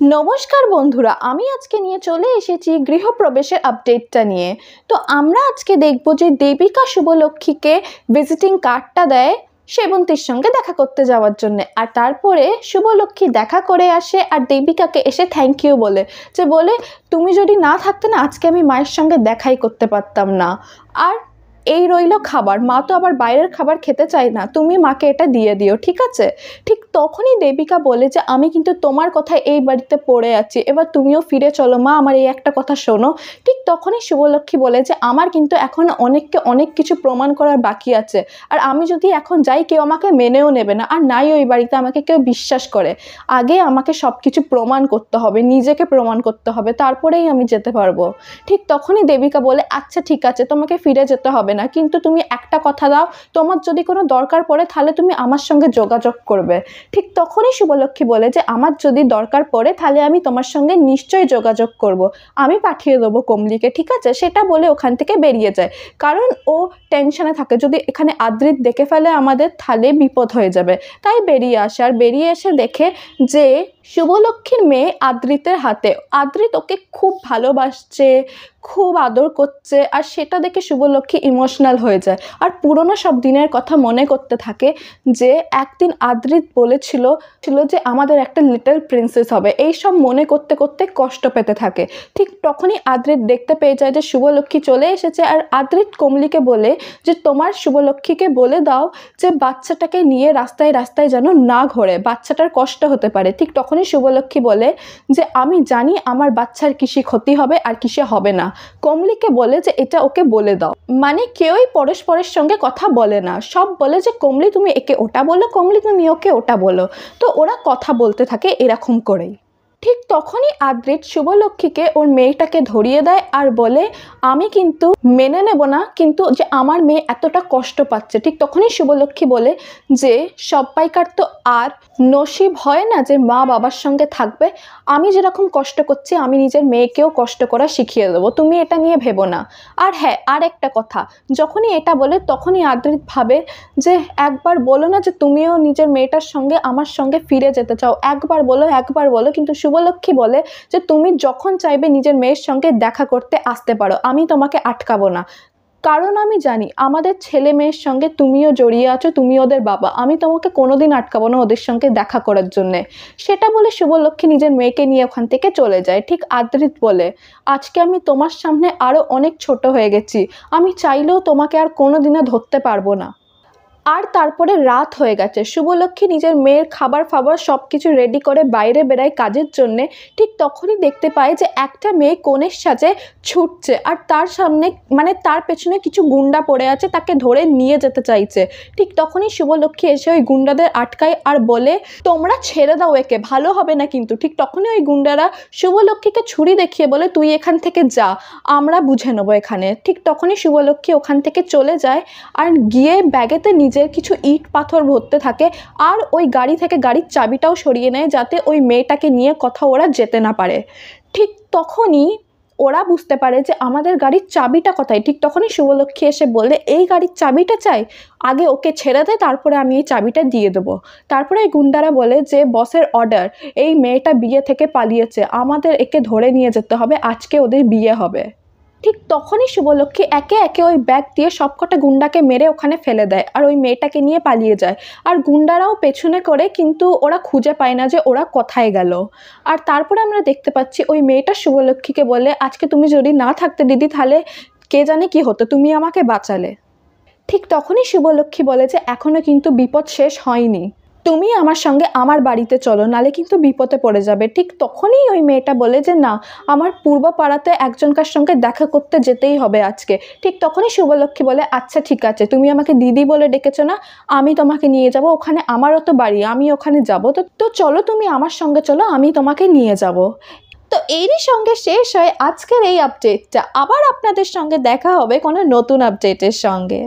नमस्कार बंधुरा आमी आज के निये चले एसेछि गृहप्रवेशेर आपडेटटा निये। तो आमरा आज के देखबो जे देबिका शुभलक्ष्मी के विजिटिंग कार्डटा देय सेबन्तीर संगे देखा करते जाওয়ার জন্য আর তারপরে শুভলক্ষ্মী দেখা করে আসে আর দেবিকাকে এসে থ্যাংক ইউ বলে যে বলে তুমি যদি না থাকতে না আজকে আমি মায়ের সঙ্গে দেখাই করতে পারতাম না। আর এই রইল খাবার, মা তো আবার বাইরের খাবার খেতে চায় না, তুমি মাকে এটা দিয়ে দিও ঠিক আছে। ঠিক তখনই দেবিকা বলে যে আমি কিন্তু তোমার কথা এই বাড়িতে পড়ে আছি, এবার তুমিও ফিরে চলো মা, আমার এই একটা কথা শোনো। ঠিক তখনই শুভলক্ষ্মী বলে যে আমার কিন্তু এখন অনেককে অনেক কিছু প্রমাণ করার বাকি আছে, আর আমি যদি এখন যাই কেউ আমাকে মেনেও নেবে না, আর নাই ওই বাড়িতে আমাকে কেউ বিশ্বাস করে। আগে আমাকে সব কিছু প্রমাণ করতে হবে, নিজেকে প্রমাণ করতে হবে, তারপরেই আমি যেতে পারবো। ঠিক তখনই দেবিকা বলে আচ্ছা ঠিক আছে তোমাকে ফিরে যেতে হবে না, কিন্তু তুমি একটা কথা দাও, তোমার যদি কোনো দরকার পড়ে তাহলে তুমি আমার সঙ্গে যোগাযোগ করবে। ঠিক তখনই শুভলক্ষ্মী বলে যে আমার যদি দরকার পড়ে তাহলে আমি তোমার সঙ্গে নিশ্চয়ই যোগাযোগ করব, আমি পাঠিয়ে দেবো কমলিকে ঠিক আছে। সেটা বলে ওখান থেকে বেরিয়ে যায়, কারণ ও টেনশনে থাকে যদি এখানে আদ্রিত দেখে ফেলে আমাদের তাহলে বিপদ হয়ে যাবে। তাই বেরিয়ে আসে, আর বেরিয়ে এসে দেখে যে শুভলক্ষ্মীর মেয়ে আদ্রিতের হাতে, আদ্রিত ওকে খুব ভালোবাসছে, খুব আদর করছে, আর সেটা দেখে শুভলক্ষ্মী ইমোশনাল হয়ে যায় আর পুরনো সব দিনের কথা মনে করতে থাকে যে একদিন আদ্রিত বলেছিল যে আমাদের একটা লিটল প্রিন্সেস হবে। এই সব মনে করতে করতে কষ্ট পেতে থাকে। ঠিক তখনই আদ্রিত দেখতে পেয়ে যায় যে শুভলক্ষ্মী চলে এসেছে, আর আদ্রিত কমলিকে বলে যে তোমার শুভলক্ষ্মীকে বলে দাও যে বাচ্চাটাকে নিয়ে রাস্তায় রাস্তায় যেন না ঘোরে, বাচ্চাটার কষ্ট হতে পারে। ঠিক তখনই শুভলক্ষ্মী বলে যে আমি জানি আমার বাচ্চার কিসে ক্ষতি হবে আর কিসে হবে না। কমলিকে বলে যে এটা ওকে বলে দাও, মানে কেউই পরস্পরের সঙ্গে কথা বলে না, সব বলে যে কমলি তুমি একে ওটা বলো, কমলি তুমি ওকে ওটা বলো। তো ওরা কথা বলতে থাকে এরকম করেই। ঠিক তখনই আদ্রিত শুভলক্ষ্মীকে ওর মেয়েটাকে ধরিয়ে দেয় আর বলে আমি কিন্তু মেনে নেব না কিন্তু যে আমার মেয়ে এতটা কষ্ট পাচ্ছে। ঠিক তখনই শুভলক্ষ্মী বলে যে সবাইকার তো আর নসিব হয় না যে মা বাবার সঙ্গে থাকবে, আমি যেরকম কষ্ট করছি আমি নিজের মেয়েকেও কষ্ট করা শিখিয়ে দেবো, তুমি এটা নিয়ে ভেবো না। আর হ্যাঁ, আর একটা কথা, যখনই এটা বলে তখনই আদ্রিত ভাবে যে একবার বলো না যে তুমিও নিজের মেয়েটার সঙ্গে আমার সঙ্গে ফিরে যেতে চাও, একবার বলো। কিন্তু শুভলক্ষ্মী বলে যে তুমি যখন চাইবে নিজের মেয়ের সঙ্গে দেখা করতে আসতে পারো, আমি তোমাকে আটকাবো না, কারণ আমি জানি আমাদের ছেলে মেয়ের সঙ্গে তুমিও জড়িয়ে আছো, তুমি ওদের বাবা, আমি তোমাকে কোনোদিন আটকাবো না ওদের সঙ্গে দেখা করার জন্যে। সেটা বলে শুভলক্ষ্মী নিজের মেয়েকে নিয়ে ওখান থেকে চলে যায়। ঠিক আদ্রিত বলে আজকে আমি তোমার সামনে আরও অনেক ছোট হয়ে গেছি, আমি চাইলেও তোমাকে আর কোনোদিনও ধরতে পারবো না। আর তারপরে রাত হয়ে গেছে, শুভলক্ষ্মী নিজের মেয়ের খাবার ফাবার সব কিছু রেডি করে বাইরে বেরায় কাজের জন্যে। ঠিক তখনই দেখতে পায় যে একটা মেয়ে কোণের সাজে ছুটছে, আর তার সামনে মানে তার পেছনে কিছু গুন্ডা পড়ে আছে, তাকে ধরে নিয়ে যেতে চাইছে। ঠিক তখনই শুভলক্ষ্মী এসে ওই গুন্ডাদের আটকায় আর বলে তোমরা ছেড়ে দাও একে, ভালো হবে না কিন্তু। ঠিক তখনই ওই গুন্ডারা শুভলক্ষ্মীকে ছুরি দেখিয়ে বলে তুই এখান থেকে যা, আমরা বুঝে নেবো এখানে। ঠিক তখনই শুভলক্ষ্মী ওখান থেকে চলে যায় আর গিয়ে ব্যাগেতে নিজের কিছু ইট পাথর ভরতে থাকে, আর ওই গাড়ি থেকে গাড়ির চাবিটাও সরিয়ে নেয় যাতে ওই মেয়েটাকে নিয়ে কোথাও ওরা যেতে না পারে। ঠিক তখনই ওরা বুঝতে পারে যে আমাদের গাড়ির চাবিটা কোথায়। ঠিক তখনই শুভলক্ষ্মী এসে বলে এই গাড়ির চাবিটা চাই, আগে ওকে ছেড়ে দে তারপরে আমি এই চাবিটা দিয়ে দেবো। তারপরে এই গুন্ডারা বলে যে বসের অর্ডার, এই মেয়েটা বিয়ে থেকে পালিয়েছে, আমাদের একে ধরে নিয়ে যেতে হবে, আজকে ওদের বিয়ে হবে। ঠিক তখনই শুভলক্ষ্মী একে একে ওই ব্যাগ দিয়ে সবকটা গুন্ডাকে মেরে ওখানে ফেলে দেয় আর ওই মেয়েটাকে নিয়ে পালিয়ে যায়। আর গুন্ডারাও পেছনে করে, কিন্তু ওরা খুঁজে পায় না যে ওরা কোথায় গেল। আর তারপরে আমরা দেখতে পাচ্ছি ওই মেয়েটা শুভলক্ষ্মীকে বলে আজকে তুমি যদি না থাকতে দিদি তাহলে কে জানে কি হতো, তুমি আমাকে বাঁচালে। ঠিক তখনই শুভলক্ষ্মী বলে যে এখনও কিন্তু বিপদ শেষ হয়নি, তুমি আমার সঙ্গে আমার বাড়িতে চলো, নালে কিন্তু বিপদে পড়ে যাবে। ঠিক তখনই ওই মেয়েটা বলে যে না, আমার পূর্ব পাড়াতে একজনকার সঙ্গে দেখা করতে যেতেই হবে আজকে। ঠিক তখনই শুভলক্ষ্মী বলে আচ্ছা ঠিক আছে, তুমি আমাকে দিদি বলে ডেকেছো না, আমি তোমাকে নিয়ে যাব, ওখানে আমারও তো বাড়ি, আমি ওখানে যাব, তো চলো তুমি আমার সঙ্গে চলো, আমি তোমাকে নিয়ে যাব। তো এরই সঙ্গে শেষ হয় আজকের এই আপডেটটা। আবার আপনাদের সঙ্গে দেখা হবে কোনো নতুন আপডেটের সঙ্গে।